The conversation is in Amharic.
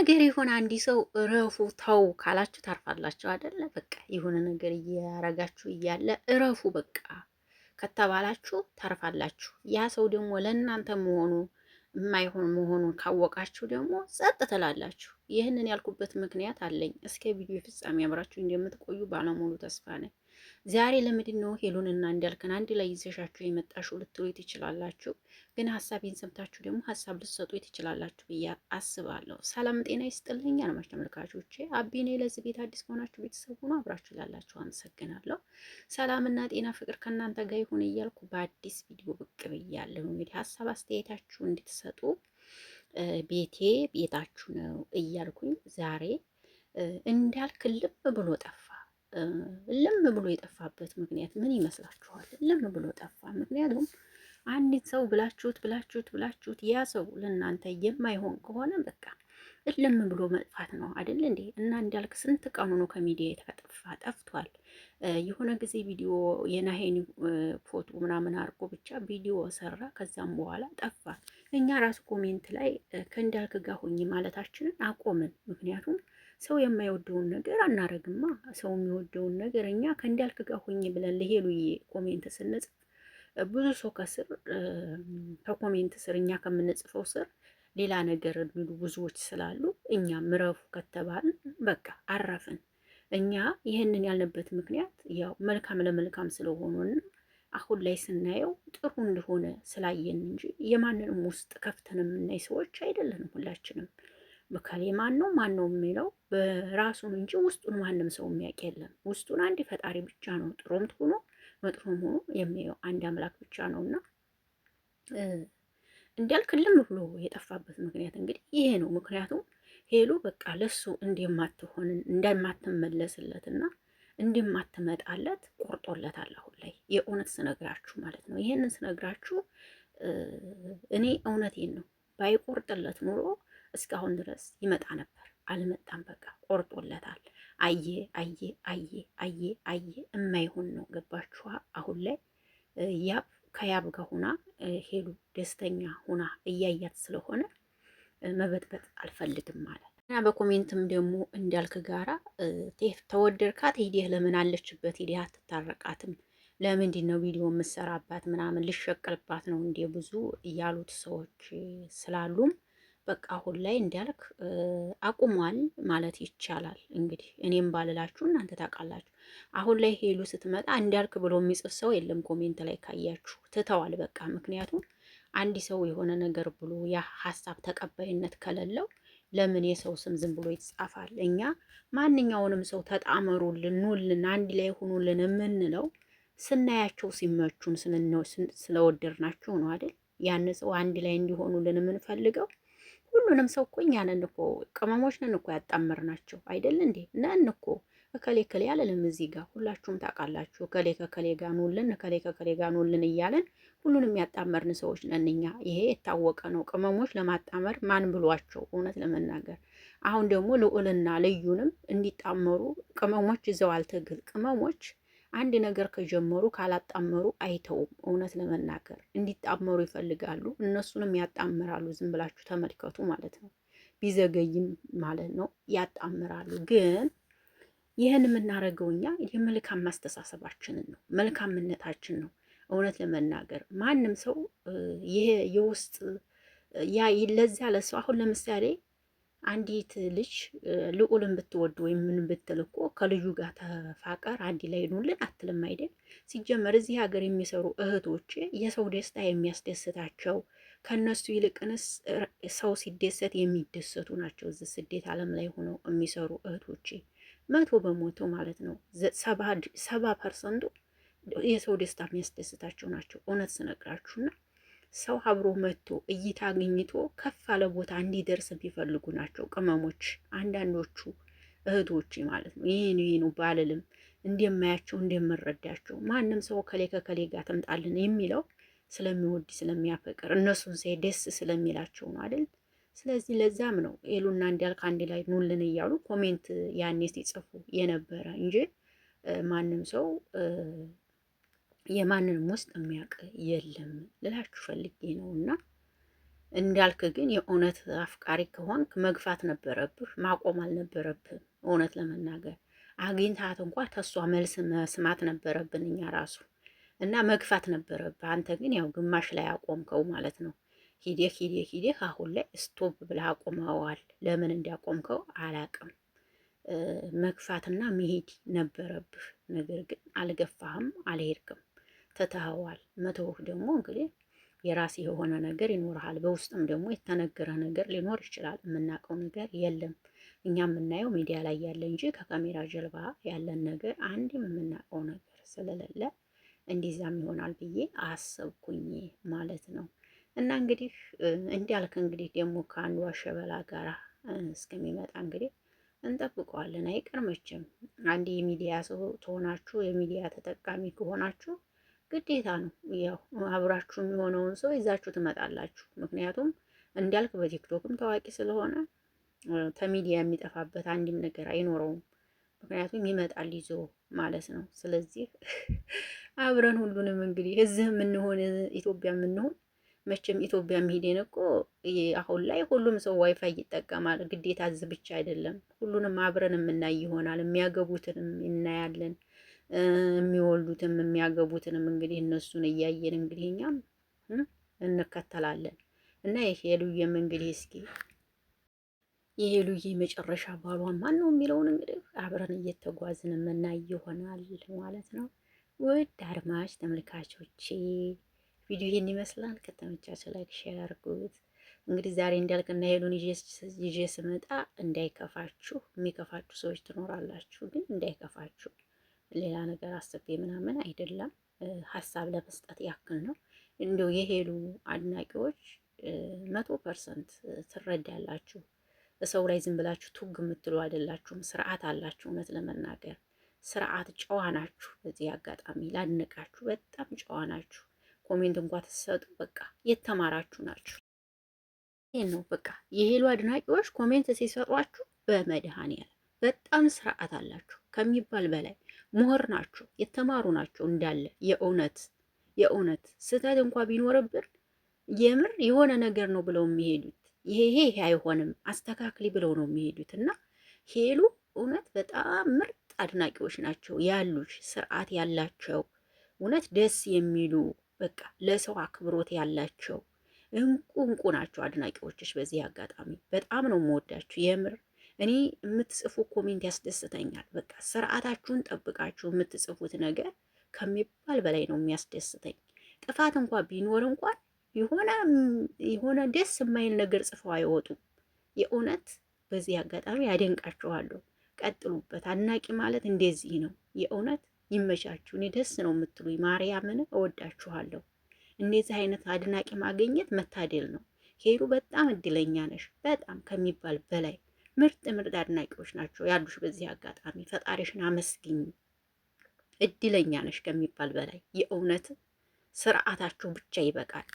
ነገር ይሁን አንዲ ሰው እረፉ ተው ካላችሁ ታርፋላችሁ አይደለ? በቃ የሆነ ነገር እያረጋችሁ እያለ እረፉ በቃ ከተባላችሁ ታርፋላችሁ። ያ ሰው ደግሞ ለእናንተ መሆኑ የማይሆን መሆኑን ካወቃችሁ ደግሞ ጸጥ ትላላችሁ። ይህንን ያልኩበት ምክንያት አለኝ። እስከ ቪዲዮ ፍጻሜ አብራችሁ እንደምትቆዩ ባለሙሉ ተስፋ ነኝ። ዛሬ ለምንድን ነው ሄሉንና እንዳልከን አንድ ላይ ይዘሻችሁ የመጣችሁ ልትሉ ትችላላችሁ። ግን ሀሳቤን ሰምታችሁ ደግሞ ሀሳብ ልትሰጡ ትችላላችሁ ብዬ አስባለሁ። ሰላም ጤና ይስጥልኝ አድማጭ ተመልካቾቼ፣ አቢኔ ለዚህ ቤት አዲስ ከሆናችሁ ቤተሰብ ሆኖ አብራችሁ ላላችሁ አመሰግናለሁ። ሰላምና ጤና ፍቅር ከእናንተ ጋር ይሁን እያልኩ በአዲስ ቪዲዮ ብቅ ብያለሁ። እንግዲህ ሀሳብ አስተያየታችሁ እንድትሰጡ ቤቴ ቤታችሁ ነው እያልኩኝ ዛሬ እንዳልክ ልም ብሎ ጠፋ። ልም ብሎ የጠፋበት ምክንያት ምን ይመስላችኋል? ልም ብሎ ጠፋ ምክንያቱም አንዲት ሰው ብላችሁት ያ ሰው ለእናንተ የማይሆን ከሆነ በቃ እልም ብሎ መጥፋት ነው አይደል እንዴ? እና እንዳልክ ስንት ቀኑ ነው ከሚዲያ የተጠፋ? ጠፍቷል። የሆነ ጊዜ ቪዲዮ የናሄን ፎቶ ምናምን አድርጎ ብቻ ቪዲዮ ሰራ። ከዛም በኋላ ጠፋ። እኛ ራሱ ኮሜንት ላይ ከእንዳልክ ጋር ሆኜ ማለታችንን አቆምን። ምክንያቱም ሰው የማይወደውን ነገር አናረግማ። ሰው የሚወደውን ነገር እኛ ከእንዳልክ ጋር ሆኜ ብለን ለሄሉዬ ኮሜንት ስንጽፍ ብዙ ሰው ከስር ከኮሜንት ስር እኛ ከምንጽፈው ስር ሌላ ነገር የሚሉ ብዙዎች ስላሉ እኛ ምረፉ ከተባል በቃ አረፍን። እኛ ይህንን ያልንበት ምክንያት ያው መልካም ለመልካም ስለሆኑና አሁን ላይ ስናየው ጥሩ እንደሆነ ስላየን እንጂ የማንንም ውስጥ ከፍተን የምናይ ሰዎች አይደለንም። ሁላችንም በከሌ ማን ነው የሚለው በራሱን እንጂ ውስጡን ማንም ሰው የሚያውቅ የለም። ውስጡን አንድ ፈጣሪ ብቻ ነው ጥሩም ሆኖ መጥፎም ሆኖ የሚያየው አንድ አምላክ ብቻ ነውና እንዳልክ ልም ብሎ የጠፋበት ምክንያት እንግዲህ ይሄ ነው። ምክንያቱም ሄሉ በቃ ለሱ እንደማትሆን እንደማትመለስለትና እንደማትመጣለት ቆርጦለታል። አሁን ላይ የእውነት ስነግራችሁ ማለት ነው። ይሄንን ስነግራችሁ እኔ እውነቴን ነው። ባይቆርጥለት ኑሮ እስካሁን ድረስ ይመጣ ነበር። አልመጣም። በቃ ቆርጦለታል። አየ አየ አየ አየ አየ የማይሆን ነው። ገባችኋ? አሁን ላይ ያብ ከያብ ጋር ሁና ሄሉ ደስተኛ ሁና እያያት ስለሆነ መበጥበጥ አልፈልግም ማለት እና በኮሜንትም ደግሞ እንዳልክ ጋራ ተወደድካት ሂደህ ለምን አለችበት ሂደህ አትታረቃትም? ለምንድን ነው ቪዲዮ የምሰራባት ምናምን ልሸቀልባት ነው እንዴ ብዙ ያሉት ሰዎች ስላሉም በቃ አሁን ላይ እንዳልክ አቁሟል ማለት ይቻላል። እንግዲህ እኔም ባልላችሁ እናንተ ታውቃላችሁ። አሁን ላይ ሄሉ ስትመጣ እንዳልክ ብሎ የሚጽፍ ሰው የለም። ኮሜንት ላይ ካያችሁ ትተዋል በቃ። ምክንያቱም አንድ ሰው የሆነ ነገር ብሎ ያ ሀሳብ ተቀባይነት ከሌለው ለምን የሰው ስም ዝም ብሎ ይጻፋል? እኛ ማንኛውንም ሰው ተጣመሩልን፣ ኑልን፣ አንድ ላይ ሆኑልን የምንለው ስናያቸው ሲመቹን ስለወደድናቸው ነው አይደል? ያን ሰው አንድ ላይ እንዲሆኑልን የምንፈልገው ሁሉንም ሰው እኮ እኛ ነን እኮ ቅመሞች ነን እኮ ያጣመርናቸው አይደል እንዴ? ነን እኮ እከሌ እከሌ አለንም እዚህ ጋር ሁላችሁም ታውቃላችሁ። እከሌ ከከሌ ጋር ኑልን፣ እከሌ ከከሌ ጋር ኑልን እያለን ሁሉንም ያጣመርን ሰዎች ነን እኛ። ይሄ የታወቀ ነው። ቅመሞች ለማጣመር ማን ብሏቸው? እውነት ለመናገር አሁን ደግሞ ልዑልና ልዩንም እንዲጣመሩ ቅመሞች ይዘዋል ትግል። ቅመሞች አንድ ነገር ከጀመሩ ካላጣመሩ አይተውም። እውነት ለመናገር እንዲጣመሩ ይፈልጋሉ፣ እነሱንም ያጣምራሉ። ዝም ብላችሁ ተመልከቱ ማለት ነው። ቢዘገይም ማለት ነው ያጣምራሉ። ግን ይህን የምናደርገው እኛ የመልካም ማስተሳሰባችንን ነው፣ መልካምነታችን ነው። እውነት ለመናገር ማንም ሰው ይሄ የውስጥ ያ ለዚያ ለሰው አሁን ለምሳሌ አንዲት ልጅ ልዑልን ብትወድ ወይም ምን ብትል እኮ ከልጁ ጋር ተፋቀር አንድ ላይ ኑልን አትልም አይደል? ሲጀመር እዚህ ሀገር የሚሰሩ እህቶቼ የሰው ደስታ የሚያስደስታቸው ከነሱ ይልቅንስ ሰው ሲደሰት የሚደሰቱ ናቸው። እዚህ ስደት ዓለም ላይ ሆነው የሚሰሩ እህቶቼ 100% ማለት ነው 70% የሰው ደስታ የሚያስደስታቸው ናቸው። እውነት ስነግራችሁና ሰው አብሮ መጥቶ እይታ አግኝቶ ከፍ አለ ቦታ እንዲደርስ ቢፈልጉ ናቸው ቅመሞች። አንዳንዶቹ እህቶች ማለት ነው ይሄ ነው ባልልም እንደማያቸው እንደምረዳቸው ማንም ሰው ከሌ ከከሌ ጋር ተምጣልን የሚለው ስለሚወድ ስለሚያፈቅር እነሱን ሳይ ደስ ስለሚላቸው ነው አይደል? ስለዚህ ለዛም ነው ሄሉና እንዳልክ አንድ ላይ ኑልን እያሉ ኮሜንት ያኔ ሲጽፉ የነበረ እንጂ ማንም ሰው የማንንም ውስጥ የሚያውቅ የለም ልላችሁ ፈልጌ ነው። እና እንዳልክ ግን የእውነት አፍቃሪ ከሆንክ መግፋት ነበረብህ፣ ማቆም አልነበረብህም። እውነት ለመናገር አግኝታት እንኳ ተሷ መልስ መስማት ነበረብን እኛ ራሱ እና መግፋት ነበረብህ። አንተ ግን ያው ግማሽ ላይ አቆምከው ማለት ነው። ሂደህ አሁን ላይ ስቶፕ ብለህ አቆመዋል። ለምን እንዲያቆምከው አላቅም። መግፋትና መሄድ ነበረብህ። ነገር ግን አልገፋህም፣ አልሄድክም፣ ትተኸዋል። መተውህ ደግሞ እንግዲህ የራስ የሆነ ነገር ይኖርሃል። በውስጥም ደግሞ የተነገረ ነገር ሊኖር ይችላል። የምናውቀው ነገር የለም። እኛ የምናየው ሚዲያ ላይ ያለ እንጂ ከካሜራ ጀርባ ያለን ነገር አንድም የምናውቀው ነገር ስለሌለ እንዲዛም ይሆናል ብዬ አሰብኩኝ ማለት ነው። እና እንግዲህ እንዲያልክ እንግዲህ ደግሞ ከአንዱ አሸበላ ጋራ እስከሚመጣ እንግዲህ እንጠብቀዋለን። አይቀርመችም። አንድ የሚዲያ ሰው ትሆናችሁ የሚዲያ ተጠቃሚ ከሆናችሁ ግዴታ ነው ያው አብራችሁ የሚሆነውን ሰው ይዛችሁ ትመጣላችሁ። ምክንያቱም እንዳልክ በቲክቶክም ታዋቂ ስለሆነ ከሚዲያ የሚጠፋበት አንድም ነገር አይኖረውም። ምክንያቱም ይመጣል ይዞ ማለት ነው። ስለዚህ አብረን ሁሉንም እንግዲህ እዚህ የምንሆን ኢትዮጵያ የምንሆን መቼም ኢትዮጵያ ሄደን እኮ አሁን ላይ ሁሉም ሰው ዋይፋይ ይጠቀማል። ግዴታ እዚህ ብቻ አይደለም። ሁሉንም አብረን የምናይ ይሆናል። የሚያገቡትንም እናያለን፣ የሚወልዱትም የሚያገቡትንም እንግዲህ እነሱን እያየን እንግዲህ እኛም እንከተላለን እና የሄሉዬም እንግዲህ እስኪ የሄሉዬ መጨረሻ ባሏ ማን ነው የሚለውን እንግዲህ አብረን እየተጓዝን የምናይ ይሆናል ማለት ነው። ውድ አድማጭ ተመልካቾቼ ቪዲዮ ይሄን ይመስላል። ከተመቻችሁ ላይክ ሼር አድርጉት። እንግዲህ ዛሬ እንዳልክና ሄሉን ይዤ ስመጣ እንዳይከፋችሁ፣ የሚከፋችሁ ሰዎች ትኖራላችሁ፣ ግን እንዳይከፋችሁ ሌላ ነገር አስቤ ምናምን አይደለም። ሀሳብ ለመስጠት ያክል ነው። እንደው የሄሉ አድናቂዎች 100% ትረዳላችሁ። ሰው ላይ ዝም ብላችሁ ቱግ የምትሉ አይደላችሁም። ስርዓት አላችሁ። እውነት ለመናገር ስርዓት ጨዋ ናችሁ። በዚህ አጋጣሚ ላድንቃችሁ። በጣም ጨዋ ናችሁ። ኮሜንት እንኳን ትሰጡ በቃ የተማራችሁ ናችሁ። ይሄን ነው በቃ የሄሉ አድናቂዎች ኮሜንት ሲሰጧችሁ በመድኃኒዓለም በጣም ስርዓት አላችሁ ከሚባል በላይ ምሁር ናችሁ፣ የተማሩ ናቸው እንዳለ የእውነት ስህተት እንኳ ቢኖርብን የምር የሆነ ነገር ነው ብለው የሚሄዱት ይሄ አይሆንም አስተካክሊ ብለው ነው የሚሄዱት። እና ሄሉ እውነት በጣም ምርጥ አድናቂዎች ናቸው ያሉሽ፣ ስርዓት ያላቸው እውነት ደስ የሚሉ በቃ ለሰው አክብሮት ያላቸው እንቁ ናቸው አድናቂዎችሽ። በዚህ አጋጣሚ በጣም ነው የምወዳችሁ የምር። እኔ የምትጽፉ ኮሜንት ያስደስተኛል። በቃ ስርዓታችሁን ጠብቃችሁ የምትጽፉት ነገር ከሚባል በላይ ነው የሚያስደስተኝ። ጥፋት እንኳን ቢኖር እንኳን የሆነ ደስ የማይል ነገር ጽፈው አይወጡም። የእውነት በዚህ አጋጣሚ ያደንቃችኋለሁ። ቀጥሉበት። አድናቂ ማለት እንደዚህ ነው። የእውነት ይመቻችሁ። እኔ ደስ ነው የምትሉኝ። ማርያምን እወዳችኋለሁ። እንደዚህ አይነት አድናቂ ማግኘት መታደል ነው። ሄሉ በጣም እድለኛ ነሽ፣ በጣም ከሚባል በላይ ምርጥ አድናቂዎች ናቸው ያሉሽ። በዚህ አጋጣሚ ፈጣሪሽን አመስግኝ። እድለኛ ነሽ ከሚባል በላይ የእውነት ስርዓታችሁ ብቻ ይበቃል።